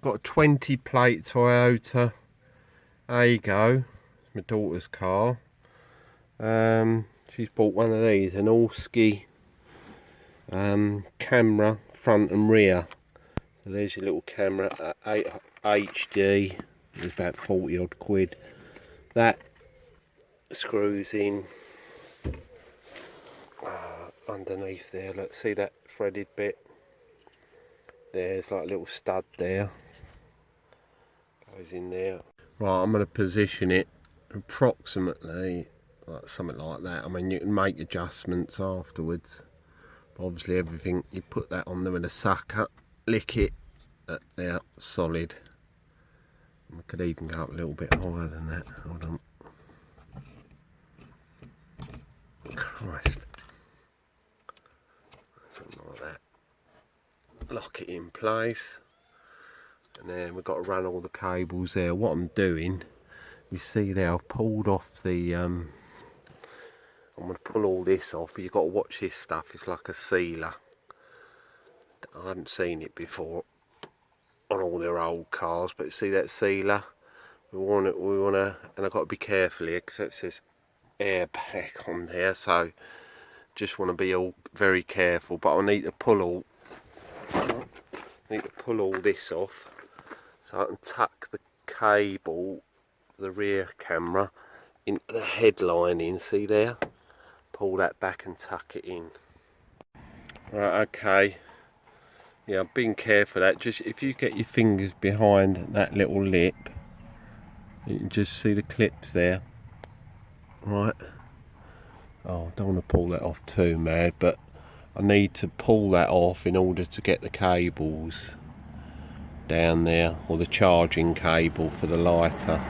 got a 20 plate Toyota Aygo, my daughter's car. She's bought one of these, an all-ski camera front and rear. So there's your little camera, 8 HD, it's about 40 odd quid. That screws in underneath there. Let's see that threaded bit. There's like a little stud there, goes in there. Right, I'm going to position it approximately like something like that. I mean, you can make adjustments afterwards, but obviously everything, you put that on there with a sucker, lick it there, solid. I could even go up a little bit higher than that. Hold on. Christ. Something like that. Lock it in place. And then we've got to run all the cables there. What I'm doing, you see there, I've pulled off the... I'm going to pull all this off. You've got to watch this stuff. It's like a sealer. I haven't seen it before on all their old cars, but see that sealer? We want to, and I've got to be careful here because it says airbag on there, so just want to be all very careful. But I need to pull all this off so I can tuck the cable, the rear camera, into the headline in. See there? Pull that back and tuck it in. Right, okay. Yeah, I've been careful of that. Just if you get your fingers behind that little lip, you can just see the clips there. Right. Oh, I don't want to pull that off too mad, but I need to pull that off in order to get the cables down there, or the charging cable for the lighter.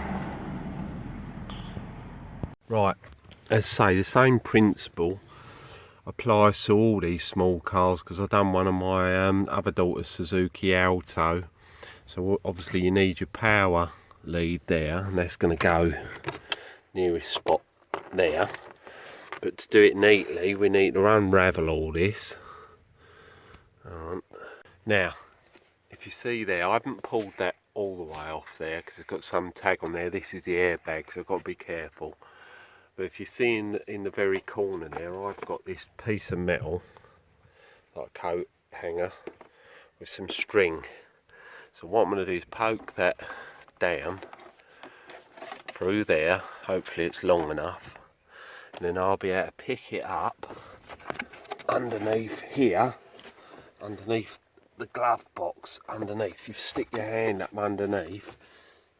Right, as I say, the same principle applies to all these small cars, because I've done one of my other daughter's Suzuki Alto. So obviously you need your power lead there, and that's going to go nearest spot there. But to do it neatly, we need to unravel all this. Now, if you see there, I haven't pulled that all the way off there because it's got some tag on there. This is the airbag, so I've got to be careful. But if you see in the very corner there, I've got this piece of metal, like a coat hanger, with some string. So what I'm going to do is poke that down through there. Hopefully it's long enough. And then I'll be able to pick it up underneath here, underneath the glove box, underneath. You stick your hand up underneath.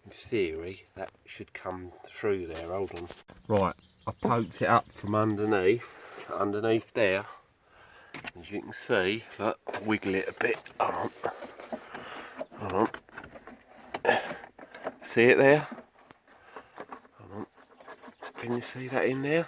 In theory, that should come through there. Hold on. Right, I poked it up from underneath there. As you can see, look, wiggle it a bit. Hold on. See it there? Hold on. Can you see that in there?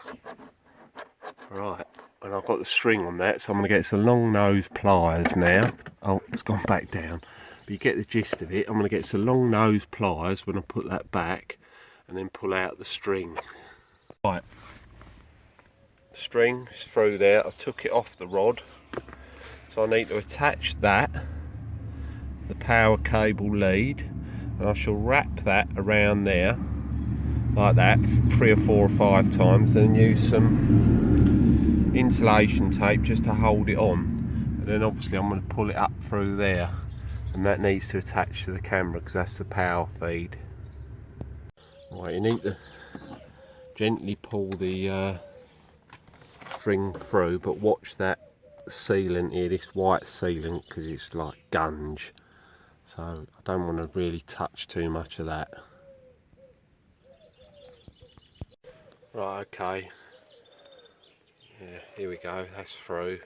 Right, and I've got the string on that, so I'm going to get some long nose pliers now. Oh, it's gone back down. But you get the gist of it. I'm going to get some long nose pliers when I put that back, and then pull out the string. Right, string is through there. I took it off the rod, so I need to attach that, the power cable lead, and I shall wrap that around there like that 3 or 4 or 5 times, and use some insulation tape just to hold it on. And then obviously I'm going to pull it up through there, and that needs to attach to the camera because that's the power feed. Right, you need to gently pull the string through, but watch that sealant here, this white sealant, because it's like gunge, so I don't want to really touch too much of that. Right, okay, yeah, here we go, that's through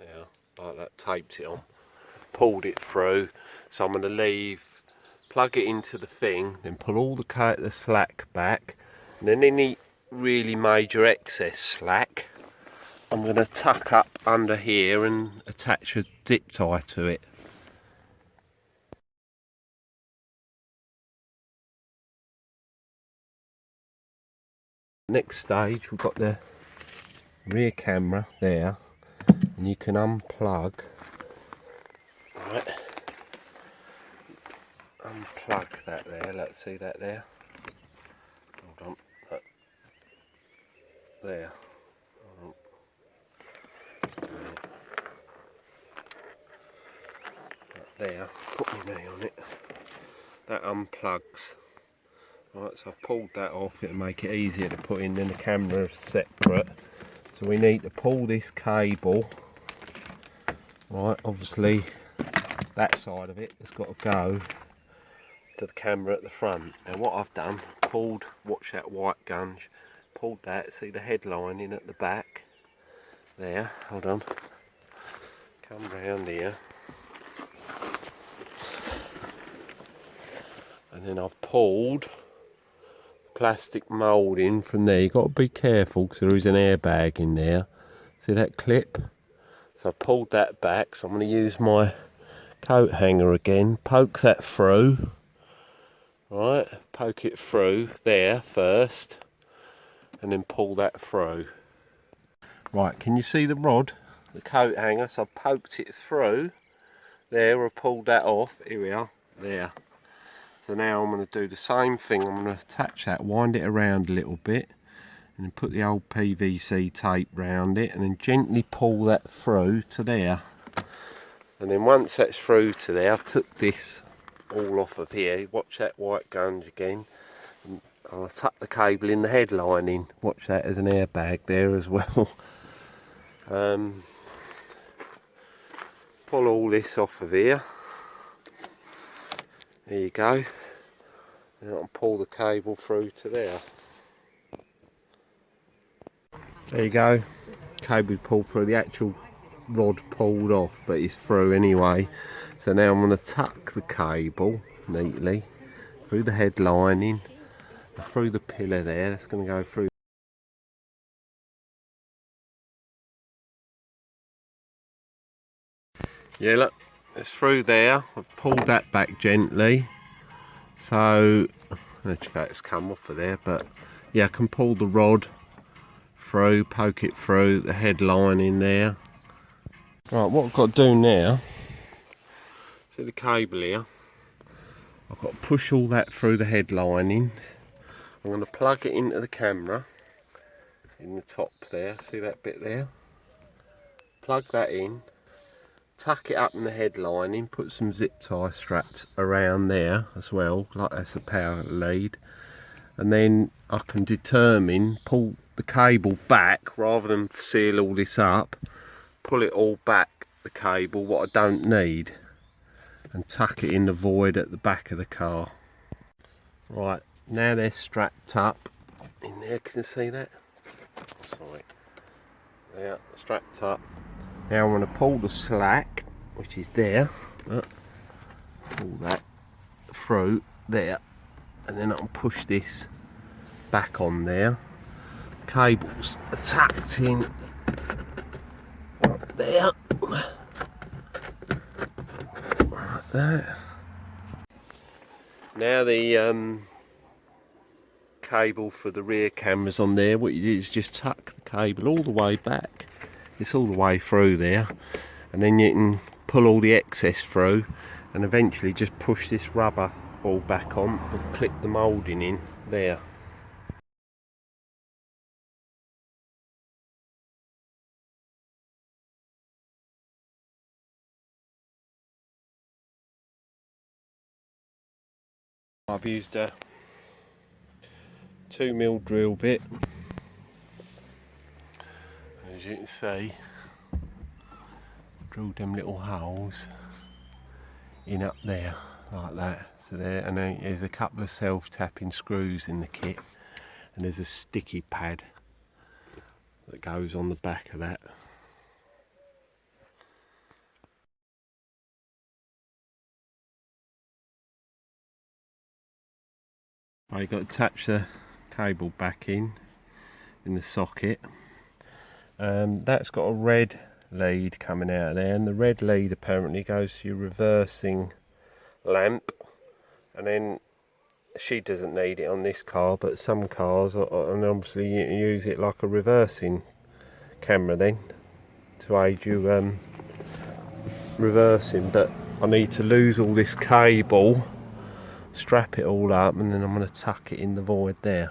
now, like that, taped it on, pulled it through. So I'm going to plug it into the thing, then pull all the slack back, and then any really major excess slack I'm going to tuck up under here and attach a zip tie to it. Next stage, we've got the rear camera there, and you can unplug, right, unplug that there. Let's see that there. Hold on. There. Hold on. There. Put my knee on it. That unplugs. Right, so I've pulled that off. It'll make it easier to put in. Then the camera is separate. So we need to pull this cable. Right, obviously that side of it has got to go to the camera at the front. Now what I've done, pulled, watch that white gunge, pulled that, see the headline in at the back there. Hold on, come round here, and then I've pulled plastic moulding from there. You've got to be careful because there is an airbag in there. See that clip? So I pulled that back, so I'm going to use my coat hanger again, poke that through. Right, poke it through there first, and then pull that through. Right, can you see the rod, the coat hanger? So I poked it through there, I pulled that off. Here we are, there. So now I'm going to do the same thing. I'm going to attach that, wind it around a little bit, and then put the old PVC tape round it, and then gently pull that through to there. And then once that's through to there, I've took this all off of here. Watch that white gunge again. And I'll tuck the cable in the headline in. Watch that as an airbag there as well. Pull all this off of here. There you go. And I'll pull the cable through to there. There you go. Cable pulled through. The actual rod pulled off, but it's through anyway. So now I'm going to tuck the cable neatly through the head lining, through the pillar there. That's going to go through. Yeah, look, it's through there. I've pulled that back gently. So, it's come off of there, but yeah, I can pull the rod through, poke it through the head line in there. Right, what I've got to do now, see the cable here, I've got to push all that through the head lining. I'm going to plug it into the camera in the top there, see that bit there? Plug that in, tuck it up in the head lining, put some zip tie straps around there as well, like that's the power lead, and then I can determine, pull the cable back rather than seal all this up, pull it all back, the cable, what I don't need, and tuck it in the void at the back of the car. Right, now they're strapped up in there, can you see that? Sorry. Yeah, strapped up. Now I'm going to pull the slack, which is there, pull that through there, and then I can push this back on there. Cables are tucked in up there, like that. Now the cable for the rear camera's on there. What you do is just tuck the cable all the way back. It's all the way through there, and then you can pull all the excess through, and eventually just push this rubber all back on and clip the moulding in there. I've used a 2mm drill bit, as you can see. Drilled them little holes in up there like that. So there, and then there's a couple of self-tapping screws in the kit, and there's a sticky pad that goes on the back of that. You've got to attach the cable back in the socket. That's got a red lead coming out of there, and the red lead apparently goes to your reversing lamp, and then she doesn't need it on this car, but some cars, and obviously you use it like a reversing camera then to aid you reversing. But I need to lose all this cable strap it all up, and then I'm going to tuck it in the void there.